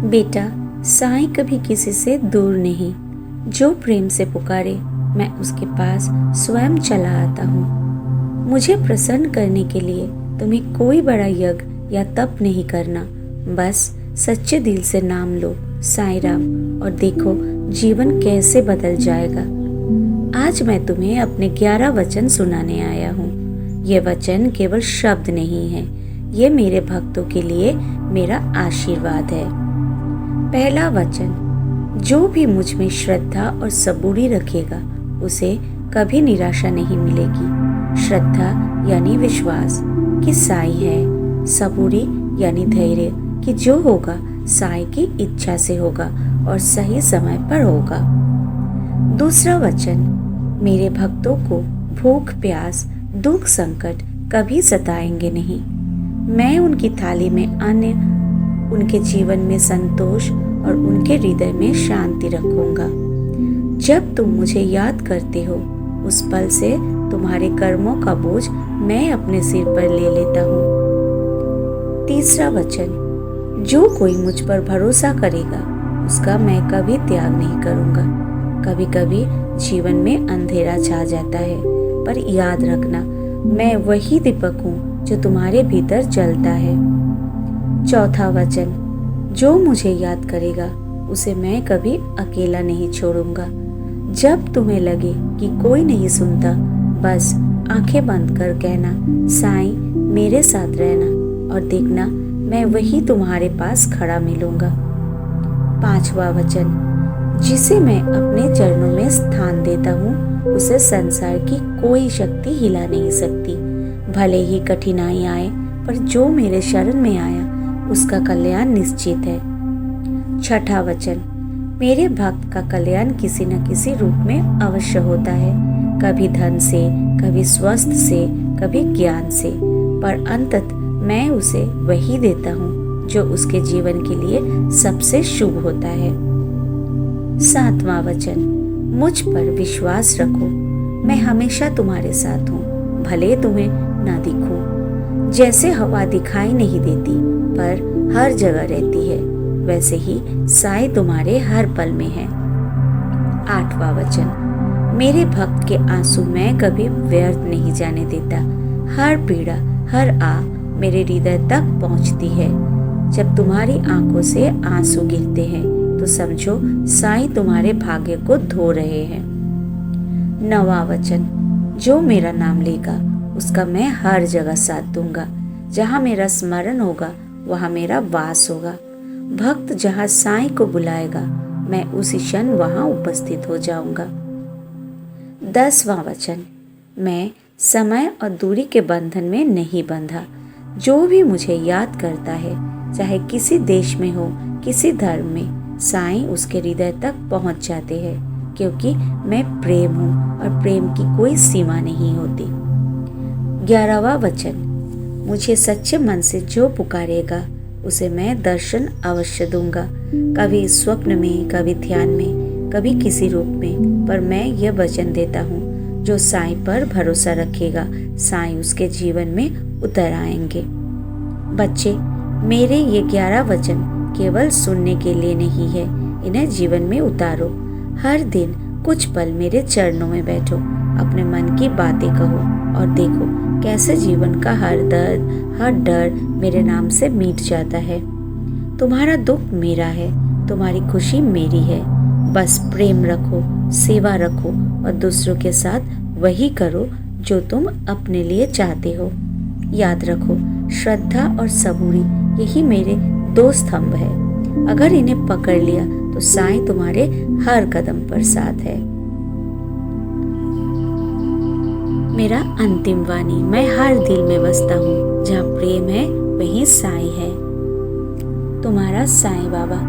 बेटा, साईं कभी किसी से दूर नहीं। जो प्रेम से पुकारे मैं उसके पास स्वयं चला आता हूँ। मुझे प्रसन्न करने के लिए तुम्हें कोई बड़ा यज्ञ या तप नहीं करना। बस सच्चे दिल से नाम लो साईं राम और देखो जीवन कैसे बदल जाएगा। आज मैं तुम्हें अपने 11 वचन सुनाने आया हूँ। ये वचन केवल शब्द नहीं है, ये मेरे भक्तों के लिए मेरा आशीर्वाद है। पहला वचन, जो भी मुझ में श्रद्धा और सबूरी रखेगा उसे कभी निराशा नहीं मिलेगी। श्रद्धा यानी विश्वास कि साईं है, सबूरी यानी धैर्य कि जो होगा साईं की इच्छा से होगा और सही समय पर होगा। दूसरा वचन, मेरे भक्तों को भूख प्यास दुख संकट कभी सताएंगे नहीं। मैं उनकी थाली में अन्न, उनके जीवन में संतोष और उनके हृदय में शांति रखूंगा। जब तुम मुझे याद करते हो उस पल से तुम्हारे कर्मों का बोझ मैं अपने सिर पर ले लेता हूँ। तीसरा वचन, जो कोई मुझ पर भरोसा करेगा उसका मैं कभी त्याग नहीं करूँगा। कभी कभी जीवन में अंधेरा छा जाता है, पर याद रखना मैं वही दीपक हूँ जो तुम्हारे भीतर जलता है। चौथा वचन, जो मुझे याद करेगा उसे मैं कभी अकेला नहीं छोड़ूंगा। जब तुम्हें लगे कि कोई नहीं सुनता, बस आंखें बंद कर कहना साईं मेरे साथ रहना और देखना मैं वही तुम्हारे पास खड़ा मिलूंगा। पांचवा वचन, जिसे मैं अपने चरणों में स्थान देता हूँ उसे संसार की कोई शक्ति हिला नहीं सकती। भले ही कठिनाई आए, पर जो मेरे शरण में आया उसका कल्याण निश्चित है। छठा वचन, मेरे भक्त का कल्याण किसी न किसी रूप में अवश्य होता है। कभी धन से, कभी स्वास्थ्य से, कभी ज्ञान से, पर अंतत मैं उसे वही देता हूँ जो उसके जीवन के लिए सबसे शुभ होता है। सातवां वचन, मुझ पर विश्वास रखो, मैं हमेशा तुम्हारे साथ हूँ, भले तुम्हें ना दिखूं। जैसे हवा दिखाई नहीं देती पर हर जगह रहती है, वैसे ही साईं तुम्हारे हर पल में है। आठवां वचन, मेरे भक्त के आंसू मैं कभी व्यर्थ नहीं जाने देता। हर पीड़ा, हर आह मेरे हृदय तक पहुंचती है। जब तुम्हारी आंखों से आंसू गिरते हैं तो समझो साईं तुम्हारे भाग्य को धो रहे हैं। नवां वचन, जो मेरा नाम लेगा उसका मैं हर जगह साथ दूंगा। जहाँ मेरा स्मरण होगा वहाँ मेरा वास होगा। भक्त जहाँ साईं को बुलाएगा मैं उसी क्षण वहाँ उपस्थित हो जाऊंगा। 10वां वचन, मैं समय और दूरी के बंधन में नहीं बंधा। जो भी मुझे याद करता है, चाहे किसी देश में हो, किसी धर्म में, साईं उसके हृदय तक पहुँच जाते हैं, क्योंकि मैं प्रेम हूँ और प्रेम की कोई सीमा नहीं होती। 11वां वचन, मुझे सच्चे मन से जो पुकारेगा उसे मैं दर्शन अवश्य दूंगा। कभी स्वप्न में, कभी ध्यान में, कभी किसी रूप में, पर मैं यह वचन देता हूँ जो साईं पर भरोसा रखेगा साईं उसके जीवन में उतर आएंगे। बच्चे, मेरे ये 11 वचन केवल सुनने के लिए नहीं है, इन्हें जीवन में उतारो। हर दिन कुछ पल मेरे चरणों में बैठो, अपने मन की बातें कहो और देखो कैसे जीवन का हर दर्द, हर डर मेरे नाम से मिट जाता है। तुम्हारा दुख मेरा है, तुम्हारी खुशी मेरी है। बस प्रेम रखो, सेवा रखो और दूसरों के साथ वही करो जो तुम अपने लिए चाहते हो। याद रखो, श्रद्धा और सबूरी यही मेरे 2 स्तंभ है। अगर इन्हें पकड़ लिया तो साईं तुम्हारे हर कदम पर साथ है। मेरा अंतिम वाणी, मैं हर दिल में बसता हूँ, जहाँ प्रेम है वहीं साईं है। तुम्हारा साईं बाबा।